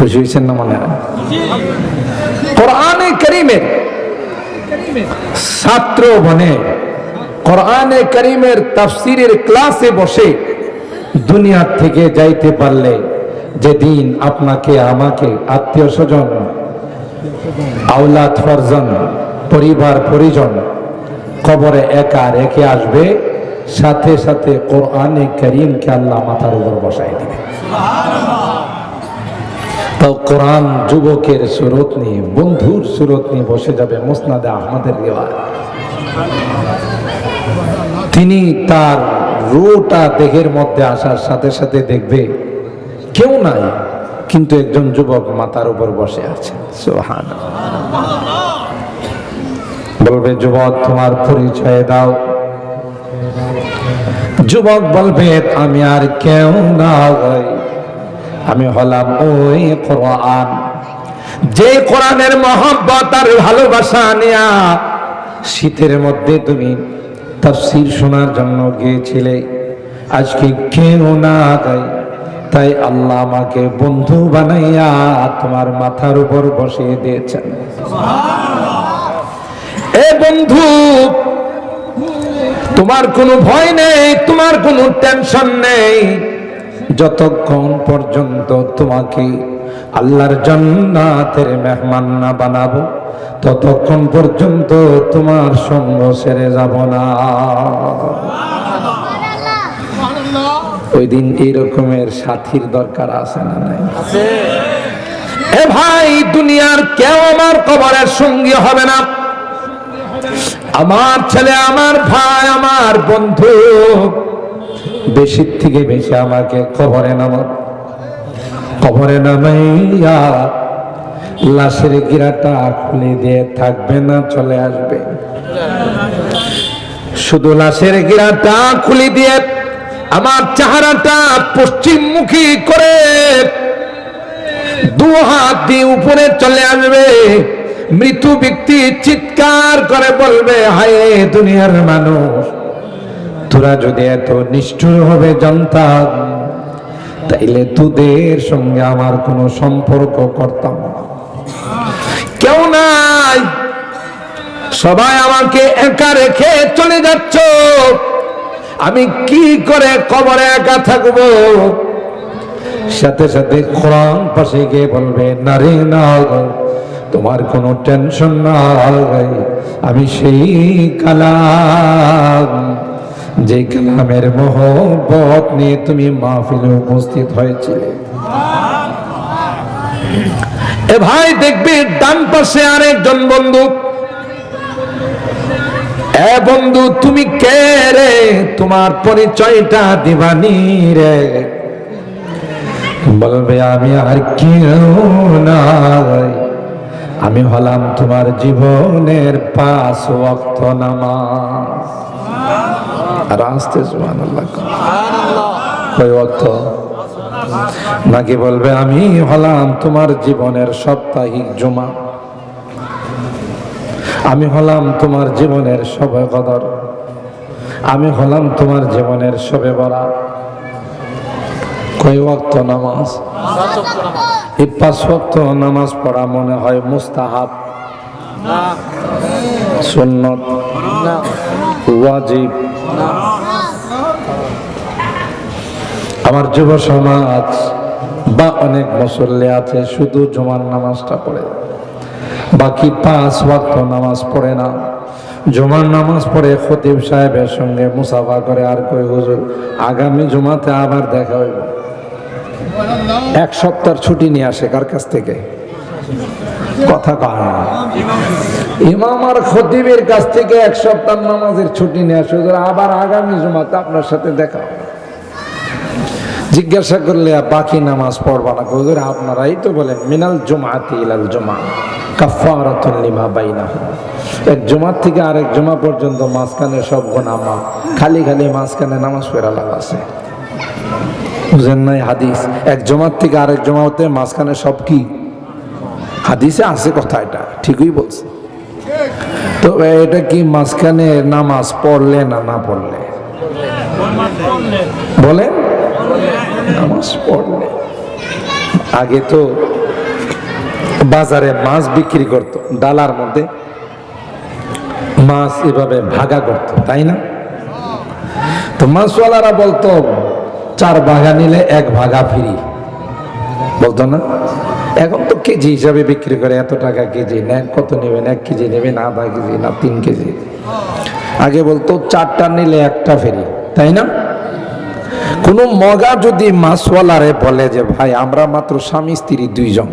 খুশি হয়েছেন না মনে হয়? কোরআনে কারীমের ছাত্র বনে কোরআনে কারীমের তাফসীরের ক্লাসে বসে দুনিয়া থেকে যাইতে পারলে যেদিন আপনাকে আমাকে আত্মীয় স্বজন আওলাদ ফরজন পরিবার পরিজন কবরে একা রেখে আসবে, সাথে সাথে কোরআনে কারীমকে আল্লাহ মাথার উপর বসায় দিবে। তো কোরআন যুবকের সুরত নিয়ে, বন্ধুর সুরত নিয়ে বসে যাবে মুসনাদে আহমদের রিওয়ায়াত। তিনি তার রুটা দেহের মধ্যে আসার সাথে সাথে দেখবে কেউ নাই, কিন্তু একজন যুবক মাথার উপর বসে আছে। সুবহানাল্লাহ। বলবে, যুবক তোমার পরিচয় দাও। যুবক বলবে, আমি আর কেউ না, আমি হলাম ওই কোরআন, যে কোরআনের মহব্বত আর ভালোবাসা নিয়া শীতের মধ্যে তুমি তাফসীর শোনার জন্য গিয়েছিলে। আজকে কেউ না গাই, তাই আল্লাহ আমাকে বন্ধু বানাইয়া তোমার মাথার উপর বসিয়ে দিয়েছেন। এ বন্ধু, তোমার কোনো ভয় নেই, তোমার কোনো টেনশন নেই। যতক্ষণ পর্যন্ত তোমাকে আল্লাহর জান্নাতের মেহমান না বানাবো, ততক্ষণ পর্যন্ত তোমার সঙ্গ ছেড়ে যাব না। ওই দিন এইরকমের সাথীর দরকার আছে না নাই? এ ভাই, দুনিয়ার কেউ আমার কবরের সঙ্গী হবে না। আমার ছেলে, আমার ভাই, আমার বন্ধু বেশি থেকে বেশি আমাকে কবরে নামাবে। কবরে নামাইয়া লাশের গিরাটা খুলে দিয়ে থাকবে না, চলে আসবে। শুধু লাশের গিরাটা খুলে দিয়ে আমার চেহারাটা পশ্চিমমুখী করে দু হাত দিয়ে উপরে চলে আসবে। মৃত ব্যক্তি চিৎকার করে বলবে, হায় দুনিয়ার মানুষ, তোরা যদি এত নিষ্ঠুর হবে জানতাম, তাইলে তোদের সঙ্গে আমার কোনো সম্পর্ক করতাম না। কেউ নাই, সবাই আমাকে একা রেখে চলে যাচ্ছ, আমি কি করে কবরে একা থাকবো? সাথে সাথে কোরআন পাশে গিয়ে বলবে, না রে না, তোমার কোনো টেনশন নাই, আমি সেই কালাম, যে কালামের মোহব্বত নিয়ে তুমি মাহফিলে উপস্থিত হয়েছিলে। এ ভাই, দেখবি ডান পাশে আরেকজন বন্ধু। এ বন্ধু, তুমি কে রে? তোমার পরিচয়টা দিবানি রে। বলবে, আমি আর কেউ নাই, আমি হলাম তোমার জীবনের 5 ওয়াক্ত নামাজ। আর আসতে সুবহানাল্লাহ, কয় ওয়াক্ত? নাকি বলবে, আমি হলাম তোমার জীবনের সাপ্তাহিক জুমা, আমি হলাম তোমার জীবনের শবে কদর, আমি হলাম তোমার জীবনের শবে বরাত। কয় ওয়াক্ত নামাজ? এই 5 ওয়াক্ত নামাজ পড়া মনে হয় মুস্তাহাব, সুন্নত, ওয়াজিব? আমার যুব সমাজ বা অনেক মুসল্লি আছে শুধু জুমার নামাজটা পড়ে, বাকি 5 ওয়াক্ত নামাজ পড়ে না। জুমার নামাজ পড়ে খতিব সাহেবের সঙ্গে মুসাফা করে, আর কই হুজুর আগামী জুমাতে আবার দেখা হইব। 1 সপ্তাহ ছুটি নিয়ে আসে কার কাছ থেকে? কথা কয় না। ইমাম আর খতিবের কাছ থেকে 1 সপ্তাহ নামাজের ছুটি নিয়ে আসে, আবার আগামী জুমাতে আপনার সাথে দেখা। জিজ্ঞাসা করলে, বাকি নামাজ পড়বা না? হুজুর আপনারাই তো বলেন, মিনাল জুমাতি ইলাল জুমা কাফারাতুন লিমা বাইনাহু। এক জুমা থেকে আরেক জুমা পর্যন্ত মাঝখানে সব গুনাহ মাফ, খালি খালি মাঝখানে নামাজ পড়া লাভ আছে। বুঝেন নাই হাদিস? এক জুমার থেকে আরেক জুমাতে মাঝখানে সব কি? হাদিসে আছে কথা, এটা ঠিকই বলছে। তো এটা কি মাঝখানে নামাজ পড়লে না না পড়লে? বলেন, নামাজ পড়লে। আগে তো বাজারে মাছ বিক্রি করত, ডালার মধ্যে মাছ এভাবে ভাগা করত, তাই না? তো মাছওয়ালারা বলতো 4 ভাগা নিলে 1 ভাগা ফ্রি, বলতো না? এখন তো কেজি হিসাবে বিক্রি করে, এত টাকা কেজি নেন, কত নেবেন, 1 কেজি নেবেন, আধা কেজি না 3 কেজি। আগে বলতো 4টা নিলে 1টা ফ্রি, তাই না? কোন মগা যদি মাছওয়ালারে বলে যে ভাই আমরা মাত্র স্বামী স্ত্রী 2 জন,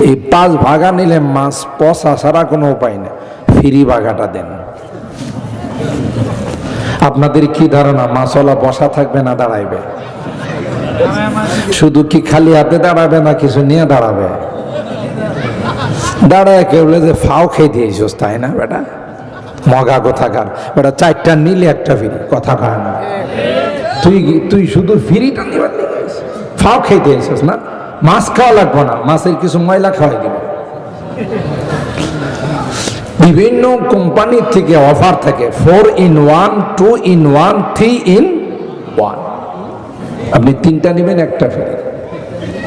এই 5 ভাগা নিলে মাছ পচা ছাড়া কোনো উপায় নেই, ফ্রি ভাগাটা দেন। আপনাদের কি ধারণা মাছওয়ালা বসা থাকবে না দাঁড়াইবে? শুধু কি খালি হাতে দাঁড়াবে না কিছু নিয়ে দাঁড়াবে? দাঁড়ায় কেউ বলে যে ফাও খেয়ে দিয়েছিস, তাই না বেটা? মগা কোথাকার বেটা, 4টা নিলে 1টা ফ্রি, কথা কয় না? তুই শুধু ফ্রিটা নিবার ফাও খেয়ে দিয়েছিস না? মাছ খাওয়া লাগবে না, মাছের কিছু ময়লা খাওয়াই দিব। বিভিন্ন কোম্পানি থেকে অফার থাকে 4 in 1, 2 in 1, 3 in 1। আপনি 3টা নেবেন 1টা ফ্রি,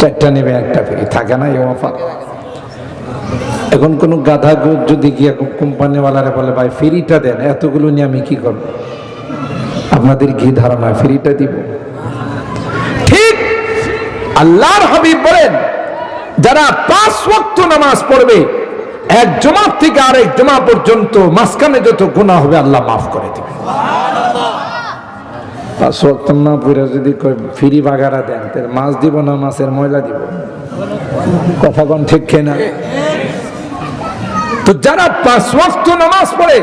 4টা নেবেন 1টা ফ্রি, থাকে না এই অফার? এখন কোন গাধা যদি গিয়ে কোম্পানিওয়ালারে বলে ভাই ফ্রিটা দেন, এতগুলো নিয়ে আমি কি করব? আপনাদের কি ধারণা ফ্রিটা দিব? ঠিক আল্লাহর হাবিব বলেন যারা 5 ওয়াক্ত নামাজ পড়বে, 1 জুমা থেকে আরেক জুমা পর্যন্ত মাঝখানে যত গুনাহ হবে আল্লাহ মাফ করে দিবেন। 5 ওয়াক্ত না পড়ে যদি ফ্রি বাগারা দেন, তাহলে মাছ দিব না মাছের ময়লা দিব? কথা কোন ঠিক কিনা? তো যারা 5 ওয়াক্ত নামাজ পড়ে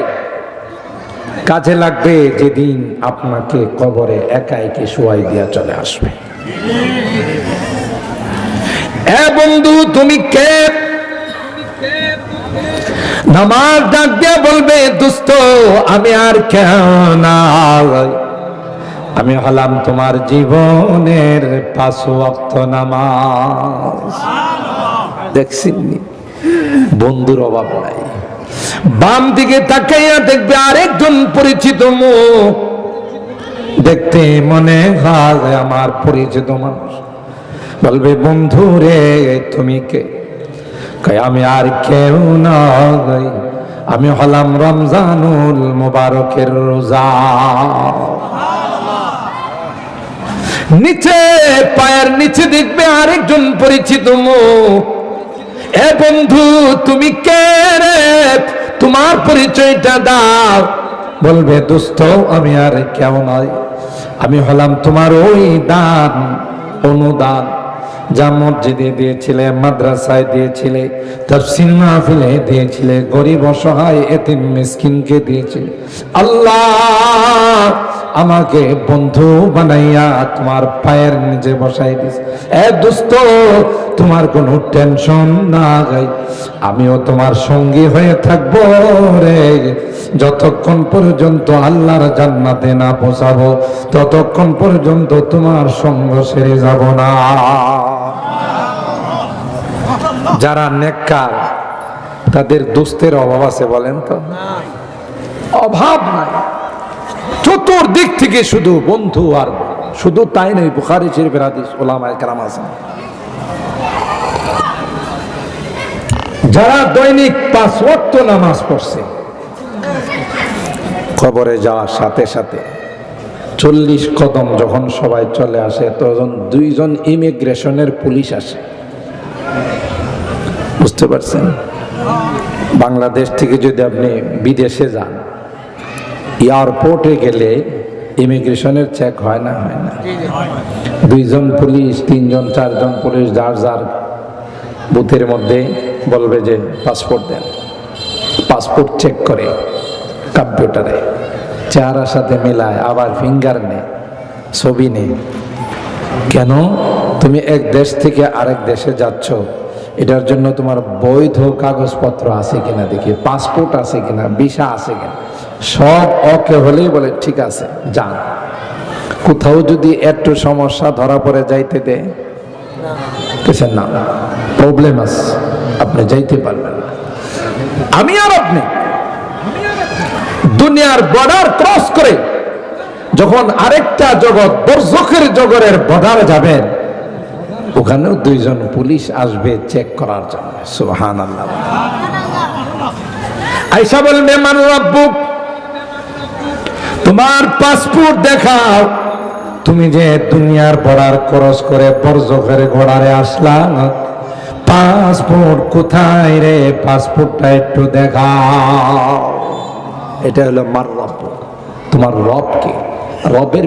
কাজে লাগবে যেদিন আপনাকে কবরে একা একা শোয়াই দিয়া চলে আসবে। এ বন্ধু তুমি কে? নামাজ ডাক দিয়া বলবে দোস্ত আমি আর কেউ না, আমি হলাম তোমার জীবনের 5 ওয়াক্ত নামাজ। দেখছেন বন্ধুর অভাব নাই। বাম দিকে তাকাইয়া দেখবে আরেকজন পরিচিত মুখ, দেখতে মনে হয় আমার পরিচিত মানুষ। বলবে বন্ধু রে তুমি কে? আমি আর কেউ নই, আমি হলাম রমজানুল মুবারকের রোজা। নিচে পায়ের নিচে দেখবে আরেকজন পরিচিত মুখ। এ বন্ধু তুমি কে রে? তোমার পরিচয়টা দাও। বলবে দোস্ত আমি আর কেউ নয়, আমি হলাম তোমার ওই দান অনুদান, যা মসজিদে দিয়েছিলে, মাদ্রাসায় দিয়েছিলে, তাফসীর মাহফিলে দিয়েছিলে, গরিব অসহায় এতিম মিসকিনকে দিয়েছিলে। আল্লাহ আমাকে বন্ধু বানাইয়া তোমার পায়ের নিচে বসাই দিয়েছে। এ দোস্ত তোমার কোনো টেনশন নাই, আমিও তোমার সঙ্গী হয়ে থাকবো রে। যতক্ষণ পর্যন্ত আল্লাহর জান্নাতে না পৌঁছাবো ততক্ষণ পর্যন্ত তোমার সঙ্গ ছেড়ে যাব না। যারা নেককার তাদের দোস্তের অভাব আছে বলেন তো? অভাব নাই, চতুর্দিক থেকে শুধু বন্ধু। আর শুধু তাই নয়, বুখারী শরীফের হাদিস, উলামায়ে কেরাম আছেন যারা দৈনিক 5 ওয়াক্ত নামাজ পড়ছে, কবরে যাওয়ার সাথে সাথে 40 কদম যখন সবাই চলে আসে তখন 2 জন ইমিগ্রেশনের পুলিশ আসে। বুঝতে পারছেন? বাংলাদেশ থেকে যদি আপনি বিদেশে যান, এয়ারপোর্টে গেলে ইমিগ্রেশনের চেক হয় না? হয় না? 2 জন পুলিশ, 3 জন 4 জন পুলিশ যার যার বুথের মধ্যে বলবে যে পাসপোর্ট দেন। পাসপোর্ট চেক করে কম্পিউটারে, চেহারার সাথে মেলায়, আবার ফিঙ্গার নেয়, ছবি নেই। কেন? তুমি এক দেশ থেকে আরেক দেশে যাচ্ছ, এটার জন্য তোমার বৈধ কাগজপত্র আছে কিনা দেখি, পাসপোর্ট আছে কিনা, ভিসা আছে কিনা। সব ওকে হলেই বলে ঠিক আছে যান। কোথাও যদি একটু সমস্যা ধরা পড়ে যাইতে দে, না প্রবলেম আছে, আপনি যাইতে পারবেন না। আমি আর আপনি দুনিয়ার বর্ডার ক্রস করে যখন আরেকটা জগৎ বরজখের জগতের বর্ডারে যাবেন, ওখানেও দুইজন পুলিশ আসবে চেক করার জন্য। সুবহানাল্লাহ। আয়েশা বলবে মান রাব্বুক, তোমার পাসপোর্ট দেখাও, তুমি যে দুনিয়ার বর্ডার ক্রস করে বর্জখের ঘোড়ারে আসলা, পাসপোর্ট কোথায় রে, পাসপোর্টটা একটু দেখাও। এটা হলো মার রব, তোমার রব কে? রবের